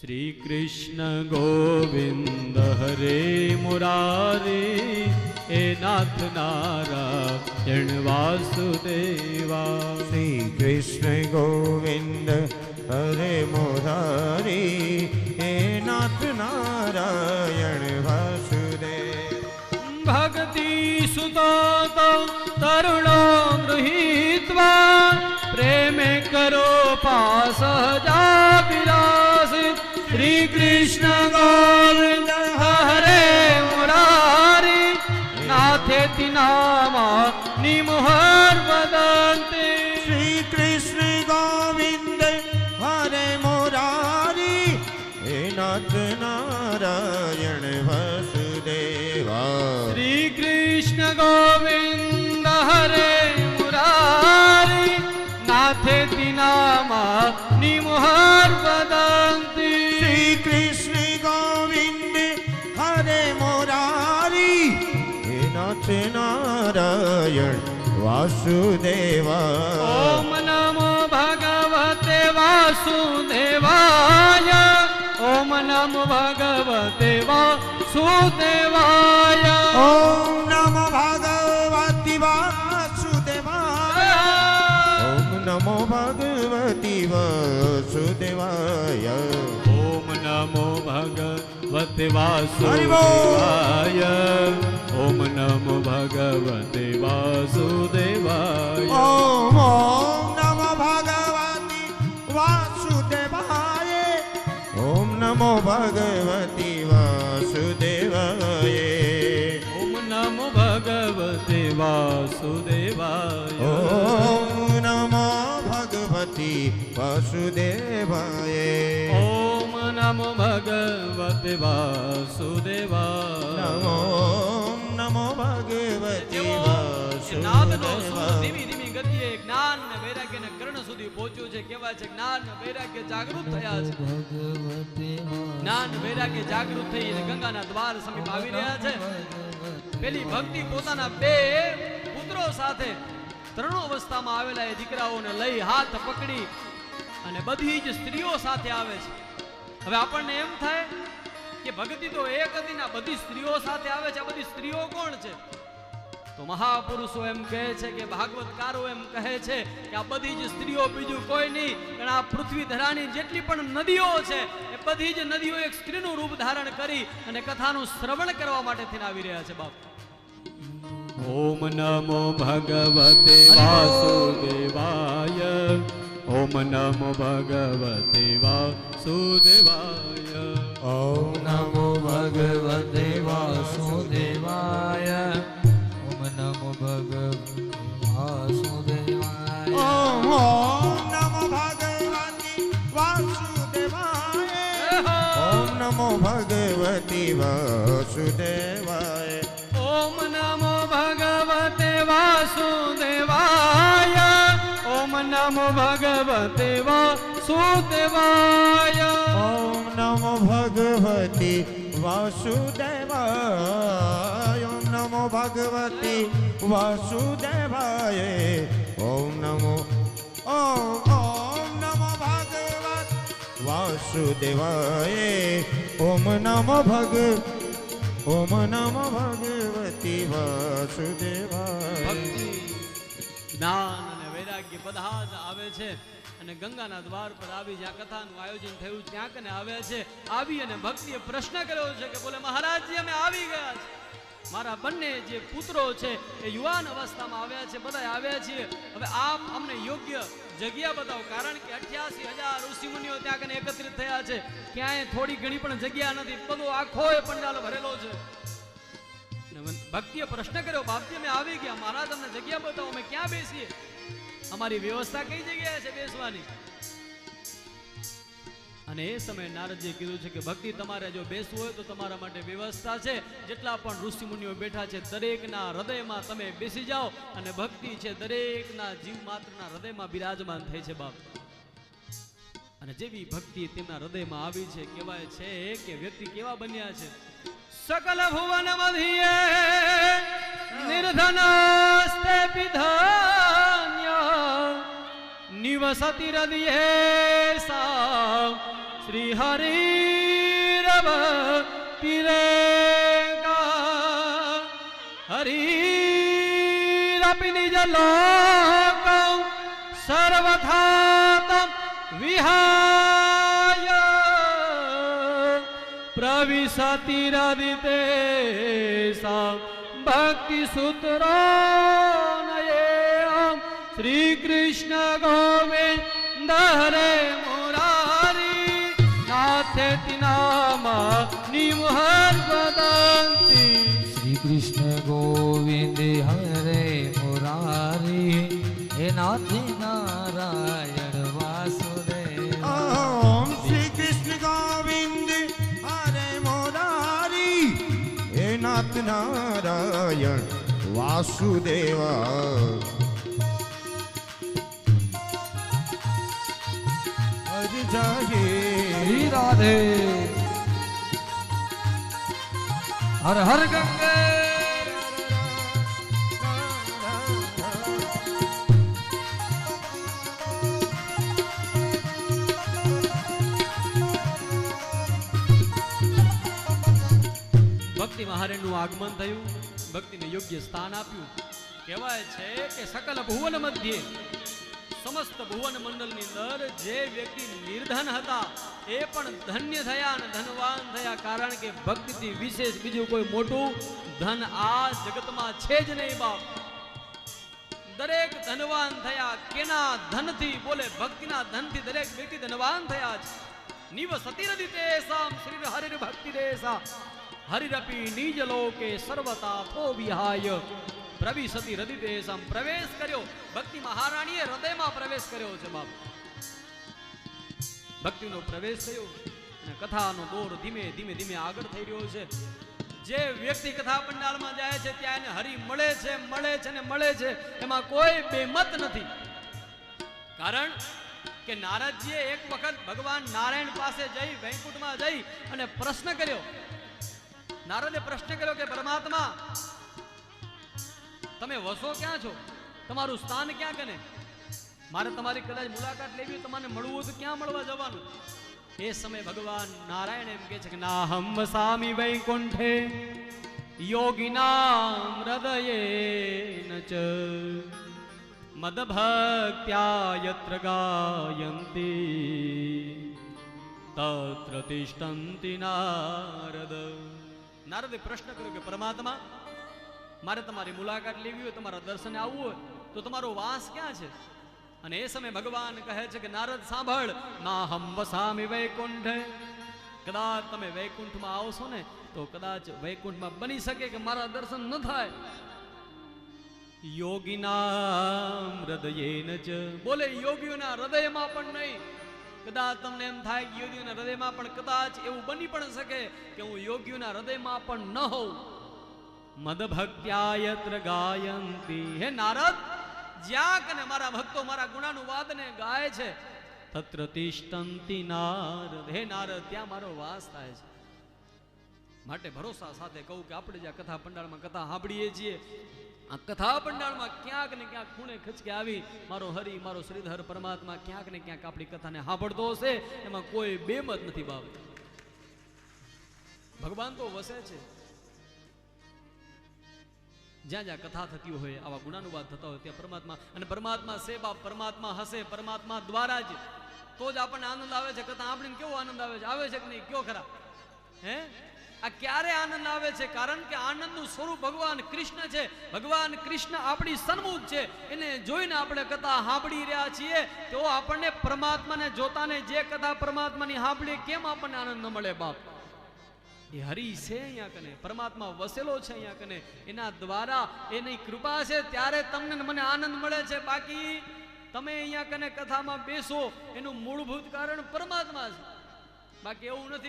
श्री कृष्ण गोविंद हरे मुरारी हे नाथ नारायण वासुदेवा। श्री कृष्ण गोविंद हरे मुरारी हे नाथ नारायण वासुदेव। भक्ति सुतो तरुणो गृहीत्वा प्रेम करो पास जा विलास। श्री कृष्ण गोविंद हरे मुरारी नाथेति नामा निमुहर वदन्ति। श्री कृष्ण गोविंद हरे मुरारी हे नाथ नारायण वासुदेवा। श्री कृष्ण गोविंद हरे मुरारी नाथेति नामा निमुहर वदन्ति। श्री कृष्ण गोविंद हरे मुरारी हे नाथ नारायण वासुदेवा। ओम नमो भगवते वासुदेवाय। ओम नमो भगवते वासुदेवाय। ओम नमो भगवती वासुदेवाय। ओम नमो भगवती वासुदेवाय। ओम नमो भगवते वासुदेवाय। ओम नमो भगवते वासुदेवाय। ओम नमो भगवती वासुदेवाय। ओम नमो भगवती वासुदेवाय। ओम नमो भगवते वासुदेवाय। ओम नमो भगवती वासुदेवाय। ओम नमो भगवते वासुदेवाय। ओम नमो भगवती નાદનો સુર વાસુદેવાય। ધીમી ધીમી ગતિએ જ્ઞાન અને વૈરાગ્ય ને કર્ણ સુધી પહોંચ્યું છે. કહેવાય છે જ્ઞાન અને વૈરાગ્ય જાગૃત થયા છે. જ્ઞાન વૈરાગ્ય જાગૃત થઈ અને ગંગાના દ્વાર સમીપ આવી રહ્યા છે. પેલી ભક્તિ પોતાના બે પુત્રો સાથે ત્રણો અવસ્થામાં આવેલા એ દીકરાઓને લઈ હાથ પકડી અને બધી જ સ્ત્રીઓ સાથે આવે છે. હવે આપણને એમ થાય કે ભક્તિ તો એક હતી ને બધી સ્ત્રીઓ સાથે આવે છે. આ બધી સ્ત્રીઓ કોણ છે? તો મહાપુરુષો એમ કહે છે કે ભાગવતકારો એમ કહે છે કે આ બધી જ સ્ત્રીઓ બીજું કોઈ નહીં પણ આ પૃથ્વી ધરાની જેટલી પણ નદીઓ છે એ બધી જ નદીઓ એક સ્ત્રીનું રૂપ ધારણ કરી અને કથાનું શ્રવણ કરવા માટે થઈને આવી રહ્યા છે. બાપ ઓમ નમો ભગવતે વાસુદેવાય. ઓમ નમો ભગવતે વાસુદેવાય. ઓમ નમો ભગવતે વાસુદેવાય. ઓમ નમો ભગવતે વાસુદેવાય. ઓમ નમો ભગવતી વાસુદેવાય. ઓમ નમો ભગવતી વાસુદેવાય. ઓમ નમો ભગવતે વાસુદેવાય. ઓમ નમો ભગવતે વાસુદેવાય. ઓમ નમો ભગવતી વાસુદેવાય. ઓમ નમો ભગવતી વાસુદેવાય. ઓમ નમો ભગવત વાસુદેવાય. ઓમ નમો ભગવતી વાસુદેવાય. ભક્તિ જ્ઞાન અને વૈરાગ્ય બધા જ આવે છે અને ગંગાના દ્વાર પર આવી જ્યાં કથાનું આયોજન થયું ત્યાં કને આવ્યા છે. આવી અને ભક્તિએ પ્રશ્ન કર્યો છે કે બોલે મહારાજજી અમે આવી ગયા છે. મારા બંને જે પુત્રો છે એ યુવાન અવસ્થામાં આવ્યા છે. બધા આવ્યા છીએ. હવે આપ અમને યોગ્ય જગ્યા બતાવો કારણ કે 88,000 ઋષિમુનિઓ ત્યાં કને એકત્રિત થયા છે. ક્યાંય થોડી ઘણી પણ જગ્યા નથી. બધો આખો એ પંડાલો ભરેલો છે. ભક્તિએ પ્રશ્ન કર્યો બાપજી અમે આવી ગયા મહારાજ અમને જગ્યા બતાવો અમે ક્યાં બેસીએ? અમારી વ્યવસ્થા કઈ જગ્યાએ છે બેસવાની? અને એ સમયે નારદજીએ કીધું છે કે ભક્તિ તમારે જો બેસવું હોય તો તમારા માટે વ્યવસ્થા છે. જેટલા પણ ઋષિ મુનિઓ બેઠા છે દરેકના હૃદયમાં તમે બેસી જાઓ અને ભક્તિ છે દરેકના જીવ માત્રના હૃદયમાં બિરાજમાન થઈ છે બાપ. અને જેવી ભક્તિ તેમના હૃદયમાં આવી છે કહેવાય છે કે વ્યક્તિ કેવા બન્યા છે. सकल भुवन मधिये निर्धनस्ते विधान्य निवसति हृदये सा શ્રી હરિ ભક્તિ રેગા હરિરપિ નિજ લોક સર્વથા તમ વિહાય પ્રવિશતિ રદિતે સા ભક્તિ સૂત્રો નયે શ્રી કૃષ્ણ ગોવિંદ હરે મુરારી નાથેતિ નામ નિમહર વદંતી શ્રી કૃષ્ણ ગોવિંદ હરે મુરારી હે નાથી નારાયણ વાસુદેવ ઓમ શ્રી કૃષ્ણ ગોવિંદ હરે મુરારી હે નાથ નારાયણ વાસુદેવા હરિ જાહે શ્રી રાધે હર હર ગંગે ભક્તિ મહારાજનું આગમન થયું, ભક્તિને યોગ્ય સ્થાન આપ્યું. કહેવાય છે કે સકલ ભુવન મધ્યે સમસ્ત ભુવન મંડળની અંદર જે વ્યક્તિ નિર્ધન હતા એ પણ ધન્ય થયા અને ધનવાન થયા. કારણ કે ભક્તિથી વિશેષ બીજું કોઈ મોટું ધન આ જગતમાં છે જ નહીં બાપ. દરેક ધનવાન થયા. કેના ધનથી? બોલે ભક્તિના ધનથી દરેક વ્યક્તિ ધનવાન થયા છે. નિવસતિ રદિતેષાં શ્રી હરિર ભક્તિ દેશા હરિરપી નિજ લોકે સર્વતા થો વિહાય પ્રવિશતિ હૃદિતેષાં. પ્રવેશ કર્યો ભક્તિ મહારાણીએ હૃદયમાં પ્રવેશ કર્યો છે બાપ. ભક્તિનો પ્રવેશ થયો અને કથાનો દોર ધીમે ધીમે ધીમે આગળ થઈ રહ્યો છે. જે વ્યક્તિ કથા પંડાળમાં જાય છે ત્યાં એને હરિ મળે છે ને મળે છે. એમાં કોઈ બેમત નથી. કારણ કે નારદજીએ એક વખત ભગવાન નારાયણ પાસે જઈ વૈકુંઠમાં જઈ અને પ્રશ્ન કર્યો. નારદે પ્રશ્ન કર્યો કે પરમાત્મા તમે વસો ક્યાં છો? તમારું સ્થાન ક્યાં કને? મારે તમારી કદાચ મુલાકાત લેવી, તમને મળવું તો ક્યાં મળવા જવાનું? એ સમય ભગવાન નારાયણ એમ કહે છે કે નાહમ વસામિ વૈકુંઠે યોગિનામ હૃદયેન ચ મદભક્ત્યા યત્ર ગાયંતી તત્ર તિષ્ઠન્તિ નારદ. નારદે પ્રશ્ન કર્યો કે પરમાત્મા મારે તમારી મુલાકાત લેવી હોય, તમારા દર્શને આવવું હોય તો તમારો વાસ ક્યાં છે? અને એ સમયે ભગવાન કહે છે કે નારદ સાંભળ, નાહમ વસામિ વૈકુંઠે. કદાચ તમે વૈકુંઠમાં આવશો ને તો કદાચ વૈકુંઠમાં બની શકે કે મારા દર્શન ન થાય. યોગીનામ હૃદયેન ચ. બોલે યોગીઓના હૃદયમાં પણ નહીં. કદાચ તમને એમ થાય કે યોગીઓના હૃદયમાં પણ કદાચ એવું બની પણ શકે કે હું યોગીઓના હૃદયમાં પણ ન હોઉં. મદભક્ત્યા યત્ર ગાયંતી. હે નારદ, જ્યાં કને મારા ભક્તો મારા ગુણાનુવાદને ગાય છે તત્ર તિષ્ઠન્તિ નારદ. હે નારદ, ત્યાં મારો વાસ થાય છે. માટે ભરોસા સાથે કહું કે આપણે જ્યાં કથા પંડાળમાં કથા સાંભળીએ છીએ, આ કથા પંડાળમાં ક્યાંક ને ક્યાંક ખૂણે ખચકે આવી મારો હરિ, મારો શ્રીધર પરમાત્મા ક્યાંક ને ક્યાંક આપણી કથાને સાંભળતો હશે. એમાં કોઈ બેમત નથી બાબત. ભગવાન તો વસે છે જ્યાં જ્યાં કથા થતી હોય, આવા ગુણાનુવાદ થતા હોય ત્યાં પરમાત્મા. અને પરમાત્મા છે બાપ, પરમાત્મા હશે, પરમાત્મા દ્વારા જ તો જ આપણને આનંદ આવે છે. કથા સાંભળીને કેવો આનંદ આવે છે? આવે છે કે નહીં? કયો ખરા? હે, આ ક્યારે આનંદ આવે છે? કારણ કે આનંદનું સ્વરૂપ ભગવાન કૃષ્ણ છે. ભગવાન કૃષ્ણ આપણી સન્મુખ છે. એને જોઈને આપણે કથા સાંભળી રહ્યા છીએ તો આપણને પરમાત્માને જોતાને જે કથા પરમાત્માની સાંભળીએ કેમ આપણને આનંદ ન મળે બાપ? એ હરિ છે અહીંયા કને, પરમાત્મા વસેલો છે અહીંયા કને. એના દ્વારા એની કૃપા છે ત્યારે તમને મને આનંદ મળે છે. બાકી તમે અહીંયા કને કથામાં બેસો એનું મૂળભૂત કારણ પરમાત્મા છે. બાકી એવું નથી